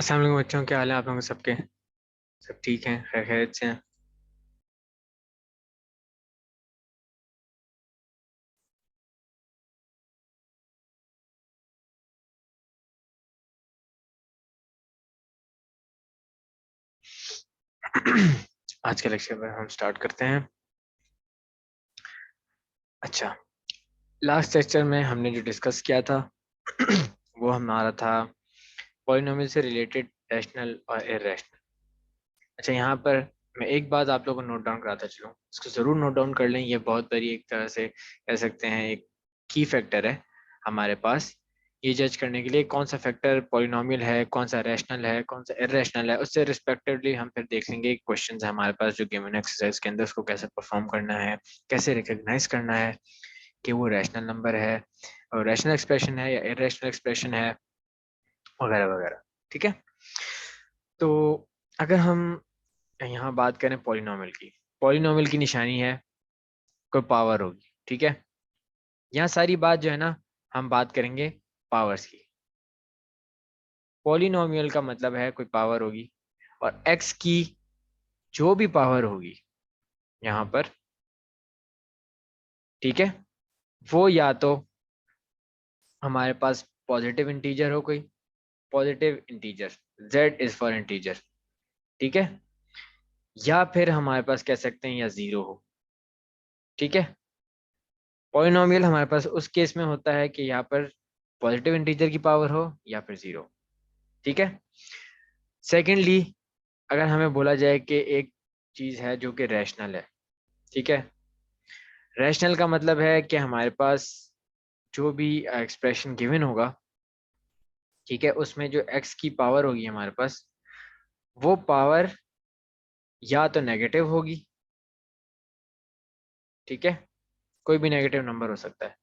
अस्सलाम वालेकुम बच्चों, क्या हाल है आप लोगों के सबके? सब ठीक हैं, खैर खैरियत से हैं। आज के लेक्चर में हम स्टार्ट करते हैं। अच्छा, लास्ट लेक्चर में हमने जो डिस्कस किया था वो हमारा था पॉलिनोमियल से रिलेटेड रैशनल और इररेशनल। अच्छा, यहाँ पर मैं एक बात आप लोगों को नोट डाउन कराता चलूँ, इसको ज़रूर नोट डाउन कर लें। ये बहुत बड़ी एक तरह से कह सकते हैं एक की फैक्टर है हमारे पास, ये जज करने के लिए कौन सा फैक्टर पॉलिनोमियल है, कौन सा रैशनल है, कौन सा इररेशनल है। उससे रिस्पेक्टिवली हम फिर देख लेंगे क्वेश्चन है हमारे पास जो गिवन एक्सरसाइज के अंदर, उसको कैसे परफॉर्म करना है, कैसे रिकग्नाइज करना है कि वो रैशनल नंबर है और रैशनल एक्सप्रेशन है या इररेशनल एक्सप्रेशन है, वगैरह वगैरह। ठीक है, तो अगर हम यहाँ बात करें पॉलिनोमियल की, पॉलिनोमियल की निशानी है कोई पावर होगी। ठीक है, यहाँ सारी बात जो है ना, हम बात करेंगे पावर्स की। पॉलिनोमियल का मतलब है कोई पावर होगी और एक्स की जो भी पावर होगी यहाँ पर, ठीक है, वो या तो हमारे पास पॉजिटिव इंटीजर हो, कोई positive integer, z is for integer, ठीक है, या फिर हमारे पास कह सकते हैं या जीरो हो। ठीक है, पॉलिनोमियल हमारे पास उस केस में होता है कि यहाँ पर पॉजिटिव इंटीजर की पावर हो या फिर जीरो। ठीक है, सेकेंडली अगर हमें बोला जाए कि एक चीज है जो कि रैशनल है, ठीक है, रैशनल का मतलब है कि हमारे पास जो भी एक्सप्रेशन गिवन होगा, ठीक है, उसमें जो एक्स की पावर होगी हमारे पास, वो पावर या तो नेगेटिव होगी, ठीक है, कोई भी नेगेटिव नंबर हो सकता है,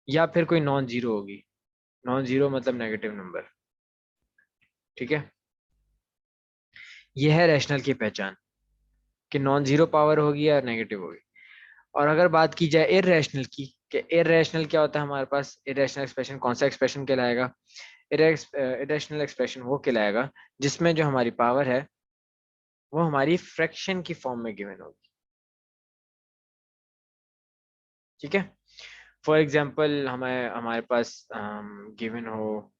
या फिर कोई नॉन जीरो होगी। नॉन जीरो मतलब नेगेटिव नंबर। ठीक है, यह है रैशनल की पहचान कि नॉन जीरो पावर होगी या नेगेटिव होगी। और अगर बात की जाए इररेशनल की, कि इररेशनल क्या होता है हमारे पास, इररेशनल एक्सप्रेशन कौन सा एक्सप्रेशन कहलाएगा? इरेशनल एक्सप्रेशन वो कहलाएगा जिसमें जो हमारी पावर है वो हमारी फ्रैक्शन की फॉर्म में गिवन होगी। ठीक है, फॉर एग्जांपल हमें हमारे पास गिवन हो,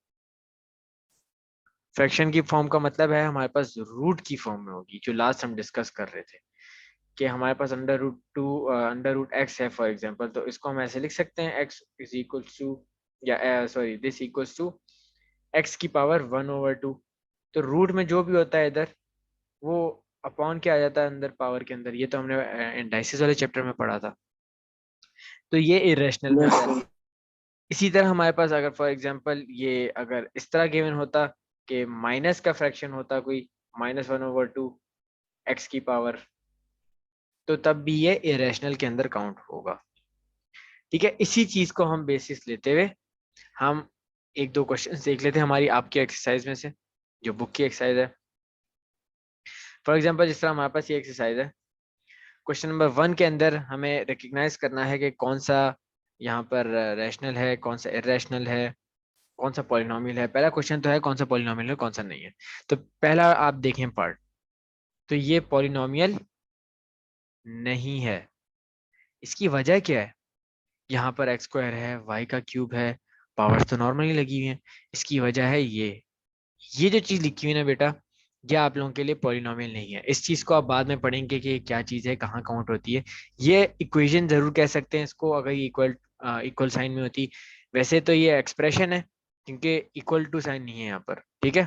फ्रैक्शन की फॉर्म का मतलब है हमारे पास रूट की फॉर्म में होगी, जो लास्ट हम डिस्कस कर रहे थे कि हमारे पास under root two under root X है फॉर एग्जांपल, तो इसको हम ऐसे लिख सकते हैं एक्स इज इक्वल्स टू, या sorry this equals to X की पावर 1/2। तो रूट में जो भी होता है इधर, वो अपॉन क्या आ जाता है अंदर पावर के अंदर, ये तो हमने इंडाइसिस वाले चैप्टर में पढ़ा था। तो ये इरेशनल में हो जाती है। इसी तरह हमारे पास अगर फॉर एग्जांपल ये अगर इस तरह गिवन होता कि माइनस का फ्रैक्शन होता कोई, -1/2 एक्स की पावर, तो तब भी ये इरेशनल के अंदर काउंट होगा। ठीक है, इसी चीज को हम बेसिस लेते हुए हम एक दो क्वेश्चन देख लेते हैं हमारी आपकी एक्सरसाइज में से, जो बुक की एक्सरसाइज है। फॉर एग्जाम्पल जिस तरह हमारे पास ये एक्सरसाइज है, क्वेश्चन नंबर 1 के अंदर हमें रिकग्नाइज करना है कि कौन सा यहाँ पर रैशनल है, कौन सा इरेशनल है, कौन सा पॉलिनोमियल है। पहला क्वेश्चन तो है कौन सा पॉलिनोमियल है कौन सा नहीं है। तो पहला आप देखें पार्ट, तो ये पॉलिनोमियल नहीं है। इसकी वजह क्या है? यहाँ पर एक्स स्क्वायर है, वाई का क्यूब है, पावर्स तो नॉर्मली लगी हुई है। इसकी वजह है ये जो चीज लिखी हुई है ना बेटा, ये आप लोगों के लिए पॉलिनोमियल नहीं है। इस चीज को आप बाद में पढ़ेंगे कि क्या चीज है, कहाँ काउंट होती है। ये इक्वेशन जरूर कह सकते हैं इसको अगर ये इक्वल इक्वल साइन में होती। वैसे तो ये एक्सप्रेशन है क्योंकि इक्वल टू साइन नहीं है यहाँ पर। ठीक है,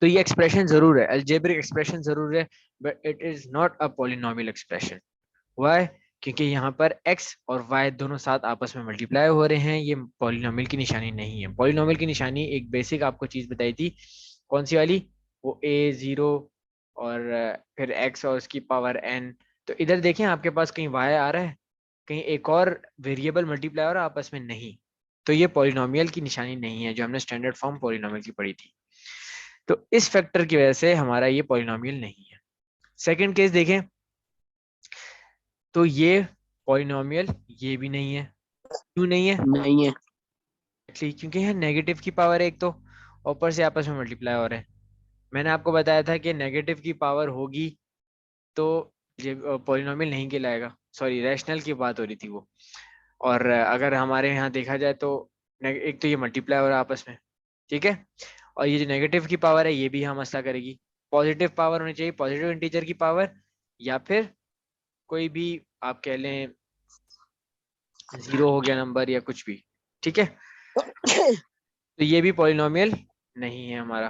तो ये एक्सप्रेशन जरूर है, अलजेब्रिक एक्सप्रेशन जरूर है, but it is not a polynomial expression. Why? क्योंकि यहाँ पर x और y दोनों साथ आपस में मल्टीप्लाई हो रहे हैं, ये पॉलिनोमियल की निशानी नहीं है। पॉलिनोमियल की निशानी एक बेसिक आपको चीज बताई थी, कौन सी वाली? वो a0 और फिर x और उसकी पावर n। तो इधर देखें आपके पास कहीं y आ रहा है, कहीं एक और वेरिएबल मल्टीप्लाई हो रहा है आपस में, नहीं। तो ये पॉलिनोमियल की निशानी नहीं है जो हमने स्टैंडर्ड फॉर्म पॉलिनोमियल की पढ़ी थी। तो इस फैक्टर की वजह से हमारा ये पॉलिनोमियल नहीं है। सेकंड केस देखें, तो ये पॉलिनोमियल ये भी नहीं है। क्यों नहीं है? नहीं है। क्योंकि यहाँ नेगेटिव की पावर है एक तो, ऊपर से आपस में मल्टीप्लाई हो रहे हैं। मैंने आपको बताया था कि नेगेटिव की पावर होगी तो ये पॉलिनोमियल नहीं कहलाएगा, सॉरी रैशनल की बात हो रही थी वो। और अगर हमारे यहाँ देखा जाए तो एक तो ये मल्टीप्लाई हो रहा है आपस में, ठीक है। और ये जो नेगेटिव की पावर है ये भी यहाँ मसला करेगी। पॉजिटिव पावर होनी चाहिए, पॉजिटिव इंटीजर की पावर, या फिर कोई भी आप कह लें 0 हो गया नंबर या कुछ भी, ठीक है। तो ये भी पॉलिनोमियल नहीं है हमारा।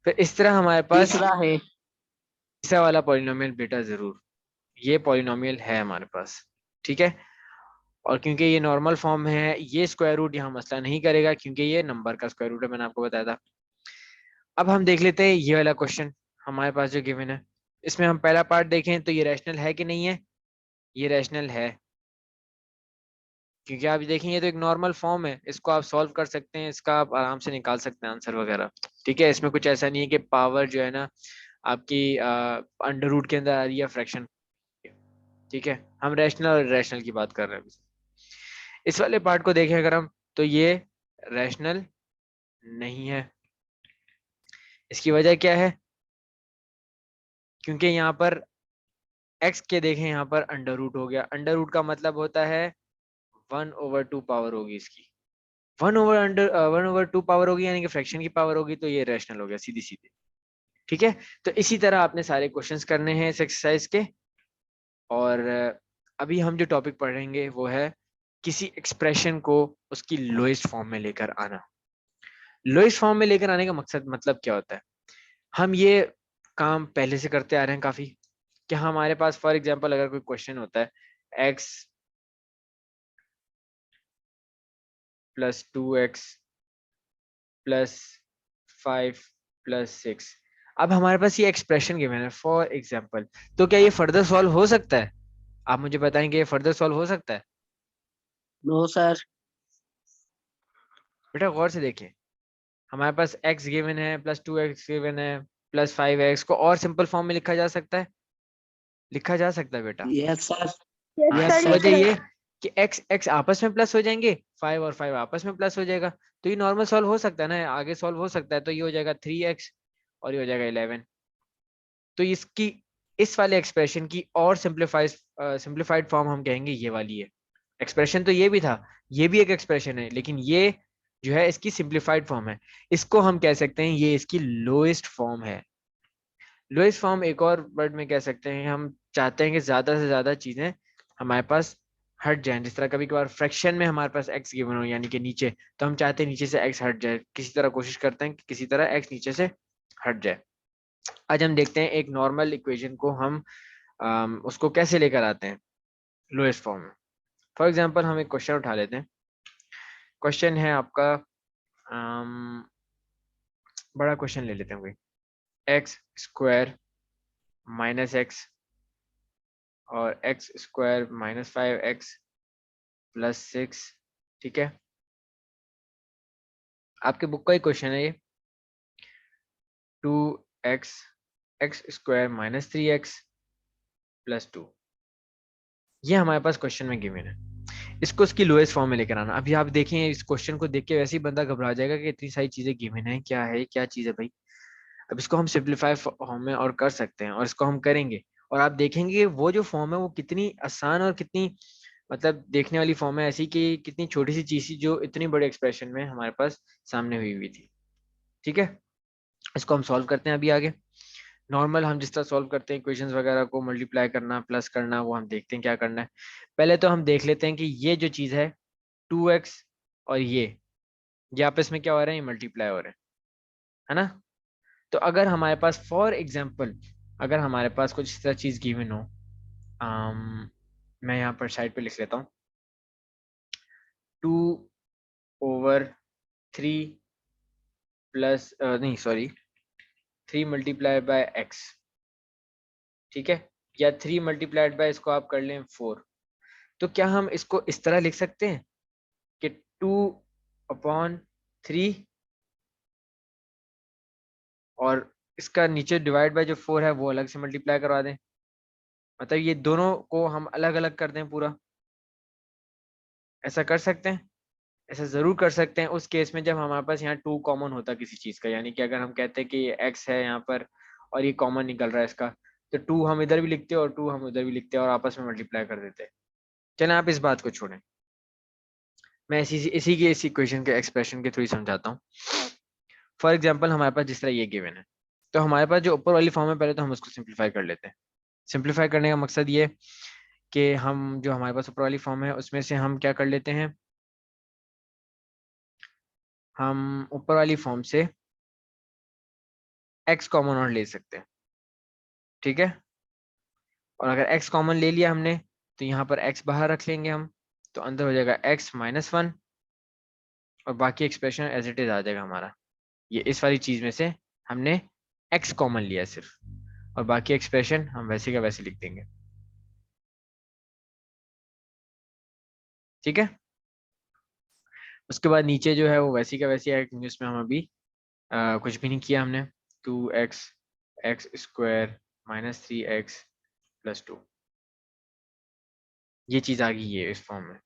फिर इस तरह हमारे पास तीसरा है। तीसरा वाला पॉलिनोमियल बेटा जरूर, ये पॉलिनोमियल है हमारे पास, ठीक है। और क्योंकि ये नॉर्मल फॉर्म में है, ये स्क्वायर रूट यहाँ मसला नहीं करेगा क्योंकि ये नंबर का स्क्वायर रूट है, मैंने आपको बताया था। अब हम देख लेते हैं ये वाला क्वेश्चन हमारे पास जो गिवन है। इसमें हम पहला पार्ट देखें तो ये रैशनल है कि नहीं है। ये रैशनल है, क्योंकि आप देखें ये तो एक नॉर्मल फॉर्म है, इसको आप सॉल्व कर सकते हैं, इसका आप आराम से निकाल सकते हैं आंसर वगैरह, ठीक है। इसमें कुछ ऐसा नहीं है कि पावर जो है ना आपकी अंडर रूट के अंदर आ रही है फ्रैक्शन, ठीक है। हम रैशनल और रैशनल की बात कर रहे हैं। इस वाले पार्ट को देखें अगर हम, तो ये रैशनल नहीं है। इसकी वजह क्या है? क्योंकि यहाँ पर x के देखें, यहाँ पर अंडर रूट हो गया। अंडर रूट का मतलब होता है 1/2 पावर होगी इसकी, 1/2 पावर होगी, यानी कि फ्रैक्शन की पावर होगी, तो ये रैशनल हो गया सीधी सीधी, ठीक है। तो इसी तरह आपने सारे क्वेश्चंस करने हैं इस एक्सरसाइज के। और अभी हम जो टॉपिक पढ़ेंगे वो है किसी एक्सप्रेशन को उसकी लोएस्ट फॉर्म में लेकर आना। लोएस्ट फॉर्म में लेकर आने का मकसद मतलब क्या होता है? हम ये काम पहले से करते आ रहे हैं काफी, कि हमारे पास फॉर एग्जांपल अगर कोई क्वेश्चन होता है x + 2x + 5 + 6, अब हमारे पास ये एक्सप्रेशन गिवन है फॉर एग्जांपल, तो क्या ये फर्दर सॉल्व हो सकता है? आप मुझे बताएंगे ये फर्दर सॉल्व हो सकता है? No sir. बेटा गौर से देखिए, हमारे पास x गिवन है, +2x गिवन है, +5x को और सिंपल फॉर्म में लिखा जा सकता है, लिखा जा सकता है बेटा। Yes sir. यस हाँ, यस सर इसकी लिख सर। वजह ये सकते कि x x आपस में प्लस हो जाएंगे, 5 और 5 आपस में प्लस हो जाएगा, तो ये नॉर्मल सॉल्व हो सकता है ना, आगे सॉल्व हो सकता है। तो ये हो जाएगा 3x और ये हो जाएगा 11। तो इसकी इस वाले एक्सप्रेशन की और सिंप्लीफाइड फॉर्म हम कहेंगे ये वाली है। एक्सप्रेशन तो ये भी था, ये भी एक एक्सप्रेशन है, लेकिन ये जो है इसकी सिंप्लीफाइड फॉर्म है। इसको हम कह सकते हैं ये इसकी लोएस्ट फॉर्म है। लोएस्ट फॉर्म एक और वर्ड में कह सकते हैं, हम चाहते हैं कि ज्यादा से ज्यादा चीजें हमारे पास हट जाएं। जिस तरह कभी कभार फ्रैक्शन में हमारे पास x गिवन हो यानी कि नीचे, तो हम चाहते हैं नीचे से x हट जाए, किसी तरह कोशिश करते हैं कि किसी तरह x नीचे से हट जाए। आज हम देखते हैं एक नॉर्मल इक्वेशन को हम उसको कैसे लेकर आते हैं लोएस्ट फॉर्म में। फॉर एग्जाम्पल हम एक क्वेश्चन उठा लेते हैं। क्वेश्चन है आपका बड़ा क्वेश्चन ले लेते हैं कोई, x² -x और x² -5x + 6, ठीक है। आपके बुक का ही क्वेश्चन है ये। 2x x² -3x + 2, ये हमारे पास क्वेश्चन में गिवन है। इसको इसकी लोएस्ट फॉर्म में लेकर आना। अभी आप देखें इस क्वेश्चन को देख के वैसे ही बंदा घबरा जाएगा कि इतनी सारी चीजें गिवन है, क्या है क्या चीज है भाई। अब इसको हम सिंप्लीफाई फॉर्म में और कर सकते हैं, और इसको हम करेंगे, और आप देखेंगे वो जो फॉर्म है वो कितनी आसान और कितनी मतलब देखने वाली फॉर्म है, ऐसी कि कितनी छोटी सी चीज थी जो इतनी बड़े एक्सप्रेशन में हमारे पास सामने हुई हुई थी, ठीक है। इसको हम सॉल्व करते हैं अभी आगे। नॉर्मल हम जिस तरह सॉल्व करते हैं इक्वेशंस वगैरह को, मल्टीप्लाई करना प्लस करना, वो हम देखते हैं क्या करना है। पहले तो हम देख लेते हैं कि ये जो चीज है 2x और ये आपस में क्या हो रहे हैं, मल्टीप्लाई हो रहे हैं, है ना। तो अगर हमारे पास फॉर एग्जाम्पल अगर हमारे पास कुछ इस तरह चीज गिवन हो, मैं यहाँ पर साइड पे लिख लेता हूँ 2/3 प्लस नहीं सॉरी 3 × x, ठीक है। या 3 × इसको आप कर लें 4। तो क्या हम इसको इस तरह लिख सकते हैं कि 2/3 और इसका नीचे डिवाइड बाय जो 4 है वो अलग से मल्टीप्लाई करवा दें, मतलब ये दोनों को हम अलग अलग कर दें पूरा, ऐसा कर सकते हैं? ऐसा जरूर कर सकते हैं उस केस में जब हमारे पास यहाँ 2 कॉमन होता किसी चीज का, यानी कि अगर हम कहते हैं कि ये x है यहाँ पर और ये कॉमन निकल रहा है इसका, तो 2 हम इधर भी लिखते हैं और 2 हम उधर भी लिखते हैं और आपस में मल्टीप्लाई कर देते हैं। चलें आप इस बात को छोड़ें, मैं इसी इक्वेशन के एक्सप्रेशन के थ्रू समझाता हूँ। फॉर एग्जाम्पल हमारे पास जिस तरह ये गिवन है, तो हमारे पास जो ऊपर वाली फॉर्म है पहले तो हम उसको सिंप्लीफाई कर लेते हैं। सिंप्लीफाई करने का मकसद ये कि हम जो हमारे पास ऊपर वाली फॉर्म है उसमें से हम क्या कर लेते हैं, हम ऊपर वाली फॉर्म से x कॉमन और ले सकते हैं, ठीक है। और अगर x कॉमन ले लिया हमने तो यहाँ पर x बाहर रख लेंगे हम, तो अंदर हो जाएगा x-1 और बाकी एक्सप्रेशन एज इट इज आ जाएगा हमारा। ये इस वाली चीज में से हमने x कॉमन लिया सिर्फ, और बाकी एक्सप्रेशन हम वैसे का वैसे लिख देंगे, ठीक है। उसके बाद नीचे जो है वो वैसी का वैसी है, क्योंकि उसमें हम अभी कुछ भी नहीं किया हमने। 2x x स्क्वायर -3x+2, ये चीज आ गई है इस फॉर्म में।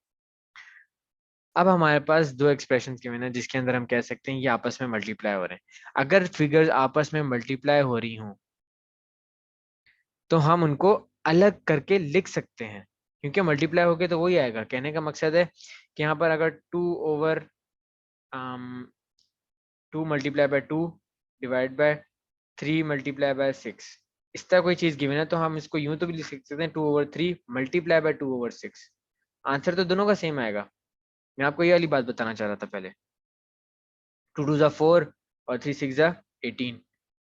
अब हमारे पास दो एक्सप्रेशंस के हैं जिसके अंदर हम कह सकते हैं ये आपस में मल्टीप्लाई हो रहे हैं। अगर फिगर्स आपस में मल्टीप्लाई हो रही हों तो हम उनको अलग करके लिख सकते हैं, क्योंकि मल्टीप्लाई हो गए तो वही आएगा। कहने का मकसद है कि यहाँ पर अगर 2 multiply by 2 divide by 3 multiply by 6, इस तरह कोई चीज गिवन है तो हम इसको यूं तो भी लिख सकते हैं 2/3 मल्टीप्लाई बाय 2/6। आंसर तो दोनों का सेम आएगा। मैं आपको ये वाली बात बताना चाह रहा था पहले, 2 2 4 और 3 6 18।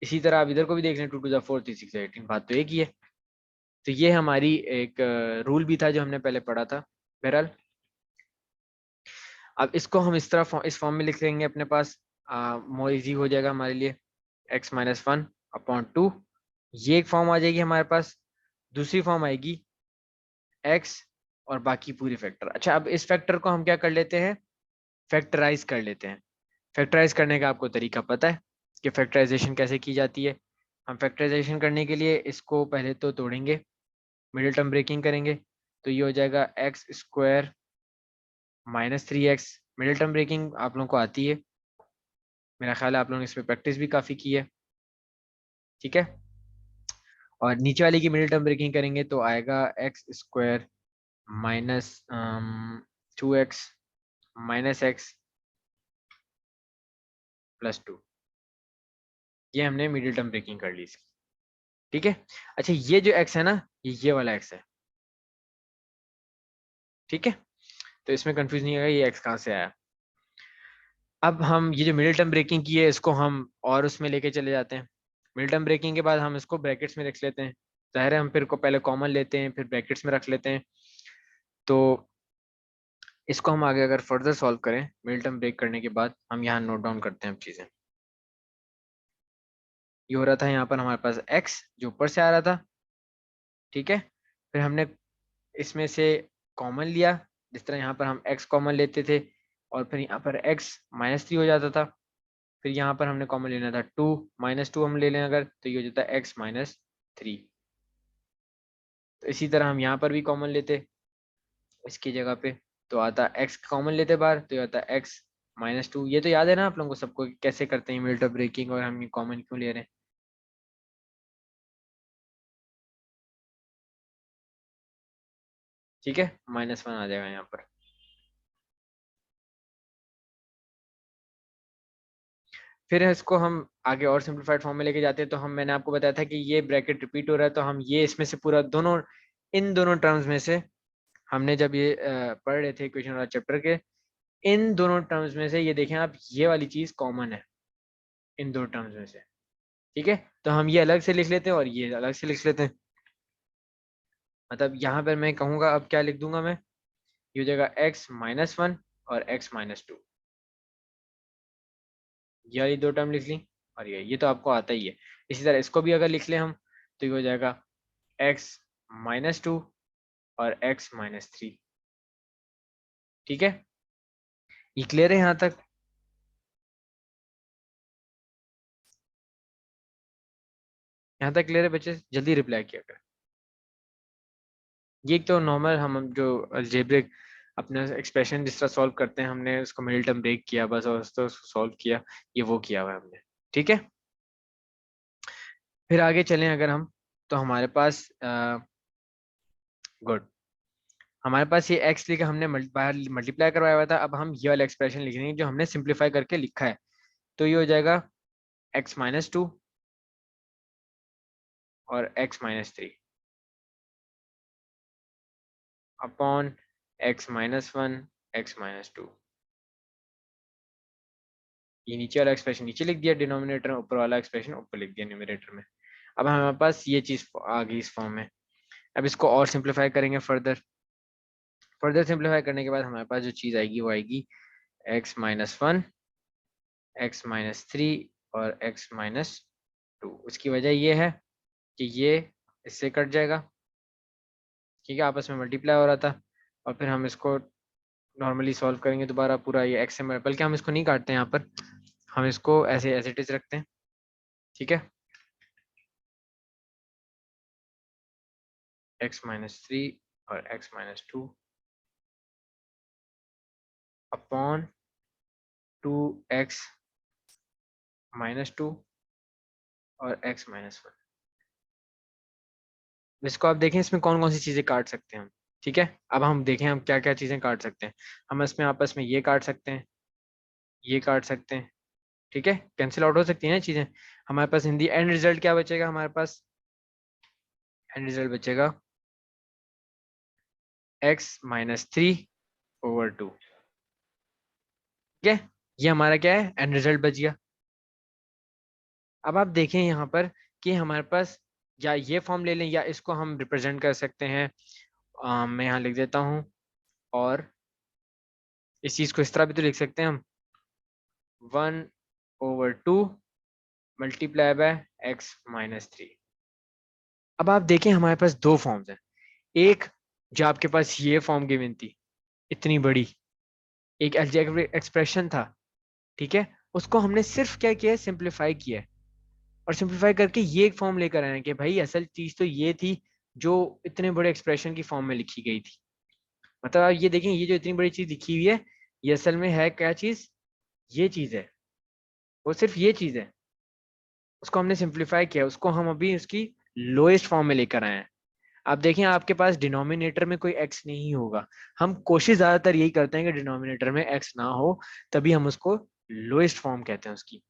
इसी तरह आप इधर को भी देख लें, 2 2 4 3 6 18, बात तो एक ही है। तो ये हमारी एक रूल भी था जो हमने पहले पढ़ा था। बहरहाल अब इसको हम इस तरह इस फॉर्म में लिख लेंगे अपने पास, मोर इजी हो जाएगा हमारे लिए। x-1/2 ये एक फॉर्म आ जाएगी हमारे पास। दूसरी फॉर्म आएगी x और बाकी पूरी फैक्टर। अच्छा, अब इस फैक्टर को हम क्या कर लेते हैं, फैक्टराइज कर लेते हैं। फैक्टराइज करने का आपको तरीका पता है कि फैक्टराइजेशन कैसे की जाती है। हम फैक्टराइजेशन करने के लिए इसको पहले तो तोड़ेंगे, मिडिल टर्म ब्रेकिंग करेंगे, तो ये हो जाएगा x² -3x। Middle term breaking आप लोगों को आती है, मेरा ख्याल है आप लोगों ने इसमें प्रैक्टिस भी काफ़ी की है, ठीक है। और नीचे वाले की मिडिल टर्म ब्रेकिंग करेंगे तो आएगा x² -2x -x+2। ये हमने मिडिल टर्म ब्रेकिंग कर ली इसकी, ठीक है। अच्छा, ये जो x है ना, ये वाला x है, ठीक है। तो इसमें कंफ्यूज नहीं होगा ये x कहाँ से आया। अब हम ये जो मिडिल टर्म ब्रेकिंग की है इसको हम और उसमें लेके चले जाते हैं। मिडिल टर्म ब्रेकिंग के बाद हम इसको ब्रैकेट्स में रख लेते हैं। जाहिर है हम फिर को पहले कॉमन लेते हैं फिर ब्रैकेट्स में रख लेते हैं। तो इसको हम आगे अगर फर्दर सॉल्व करें मिडिल टर्म ब्रेक करने के बाद, हम यहाँ नोट डाउन करते हैं अब चीज़ें। ये हो रहा था यहाँ पर हमारे पास x जो ऊपर से आ रहा था, ठीक है। फिर हमने इसमें से कॉमन लिया, जिस तरह यहाँ पर हम x कॉमन लेते थे और फिर यहाँ पर x -3 हो जाता था। फिर यहाँ पर हमने कॉमन लेना था 2 -2 हम ले लें अगर, तो ये हो जाता है x-3। तो इसी तरह हम यहाँ पर भी कॉमन लेते इसकी जगह पे, तो आता x कॉमन लेते बाहर तो ये आता है x-2। ये तो याद है ना आप लोगों को सबको कि कैसे करते हैं मिडिल टर्म ब्रेकिंग और हम ये कॉमन क्यों ले रहे हैं। ठीक है, -1 आ जाएगा यहाँ पर। फिर इसको हम आगे और सिंप्लीफाइड फॉर्म में लेके जाते हैं, तो हम मैंने आपको बताया था कि ये ब्रैकेट रिपीट हो रहा है, तो हम ये इसमें से पूरा दोनों इन दोनों टर्म्स में से हमने जब ये पढ़ रहे थे इक्वेशन वाला चैप्टर के, इन दोनों टर्म्स में से ये देखें आप, ये वाली चीज कॉमन है इन दो टर्म्स में से, ठीक है। तो हम ये अलग से लिख लेते हैं और ये अलग से लिख लेते हैं। मतलब यहाँ पर मैं कहूँगा अब क्या लिख दूंगा मैं, ये हो जाएगा x-1 और x-2, ये वाली दो टर्म लिख ली। और ये तो आपको आता ही है। इसी तरह इसको भी अगर लिख लें हम तो ये हो जाएगा x-2 और x-3, ठीक है। ये क्लियर है यहाँ तक। यहाँ तक क्लियर है बच्चे, जल्दी रिप्लाई किया कर। ये एक तो नॉर्मल हम जो अलजेब्रिक अपना एक्सप्रेशन जिस तरह सॉल्व करते हैं हमने उसको मिडिल टर्म ब्रेक किया बस और उसको सॉल्व किया, ये वो किया हुआ है हमने। ठीक है, फिर आगे चलें अगर हम, तो हमारे पास गुड, हमारे पास ये x लिखा हमने मल्टीप्लाई करवाया हुआ था। अब हम ये वाला एक्सप्रेशन लिख लेंगे जो हमने सिंप्लीफाई करके लिखा है। तो ये हो जाएगा x-2 और x-3 अपॉन x-1 x-2। ये नीचे वाला एक्सप्रेशन नीचे लिख दिया डिनोमिनेटर में, ऊपर वाला एक्सप्रेशन ऊपर लिख दिया न्यूमरेटर में। अब हमारे पास ये चीज आ गई इस फॉर्म में। अब इसको और सिंप्लीफाई करेंगे फर्दर सिंप्लीफाई करने के बाद हमारे पास जो चीज आएगी वो आएगी x-1 x-3 और x-2। उसकी वजह ये है कि ये इससे कट जाएगा, ठीक है, आपस में मल्टीप्लाई हो रहा था। और फिर हम इसको नॉर्मली सॉल्व करेंगे दोबारा पूरा ये x से, बल्कि हम इसको नहीं काटते हैं यहाँ पर, हम इसको ऐसे एज इट इज रखते हैं। ठीक है, x-3 और x-2 अपॉन 2x-2 और x-1। इसको आप देखें इसमें कौन कौन सी चीजें काट सकते हैं हम। ठीक है, अब हम देखें हम क्या क्या चीजें काट सकते हैं। हम इसमें आपस में ये काट सकते हैं, ये काट सकते हैं, ठीक है, कैंसिल आउट हो सकती है ना चीजें। हमारे पास हिंदी एंड रिजल्ट क्या बचेगा, हमारे पास एंड रिजल्ट बचेगा x-3/2। ठीक है, ये हमारा क्या है, एंड रिजल्ट बच गया। अब आप देखें यहाँ पर कि हमारे पास या ये फॉर्म ले लें या इसको हम रिप्रेजेंट कर सकते हैं। मैं यहाँ लिख देता हूँ, और इस चीज को इस तरह भी तो लिख सकते हैं हम, 1/2 मल्टीप्लाई बाय x-3। अब आप देखें हमारे पास दो फॉर्म्स हैं। एक जो आपके पास ये फॉर्म गिवन थी इतनी बड़ी, एक अलजेब्रिक एक्सप्रेशन था, ठीक है, उसको हमने सिर्फ क्या किया है, सिंप्लीफाई किया है। और सिंप्लीफाई करके ये एक फॉर्म लेकर आए हैं कि भाई असल चीज तो ये थी जो इतने बड़े एक्सप्रेशन की फॉर्म में लिखी गई थी। मतलब आप ये देखें, ये जो इतनी बड़ी चीज लिखी हुई है ये असल में है क्या चीज, ये चीज है, वो सिर्फ ये चीज है। उसको हमने सिंप्लीफाई किया, उसको हम अभी उसकी लोएस्ट फॉर्म में लेकर आए हैं। आप देखें आपके पास डिनोमिनेटर में कोई एक्स नहीं होगा, हम कोशिश ज्यादातर यही करते हैं कि डिनोमिनेटर में एक्स ना हो, तभी हम उसको लोएस्ट फॉर्म कहते हैं उसकी।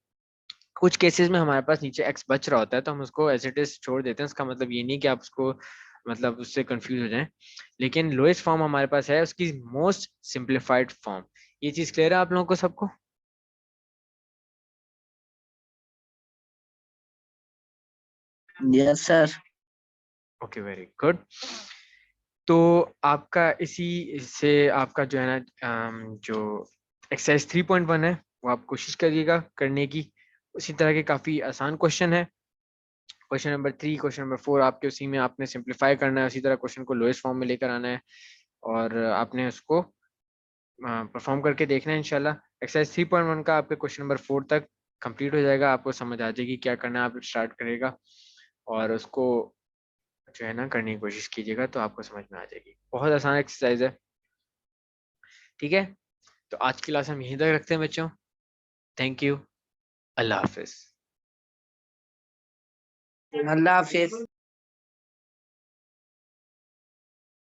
कुछ केसेस में हमारे पास नीचे एक्स बच रहा होता है तो हम उसको एज इट इज छोड़ देते हैं, उसका मतलब ये नहीं कि आप उसको मतलब उससे कंफ्यूज हो जाएं। लेकिन लोएस्ट फॉर्म हमारे पास है उसकी मोस्ट सिंप्लीफाइड फॉर्म। ये चीज क्लियर है आप लोगों को सबको? Yes sir. Okay, very good. तो आपका इसी से आपका जो है ना जो एक्सरसाइज 3.1 है वो आप कोशिश करिएगा करने की। उसी तरह के काफी आसान क्वेश्चन है। क्वेश्चन नंबर 3, क्वेश्चन नंबर 4 आपके उसी में आपने सिंप्लीफाई करना है, उसी तरह क्वेश्चन को लोएस्ट फॉर्म में लेकर आना है और आपने उसको परफॉर्म करके देखना है इंशाल्लाह। एक्सरसाइज 3.1 का आपके क्वेश्चन नंबर 4 तक कंप्लीट हो जाएगा, आपको समझ आ जाएगी क्या करना है, आप स्टार्ट करेगा और उसको जो है ना करने की कोशिश कीजिएगा तो आपको समझ में आ जाएगी। बहुत आसान एक्सरसाइज है। ठीक है, तो आज की क्लास हम यहीं तक रखते हैं बच्चों। Thank you, Allah Hafiz. Allah Hafiz.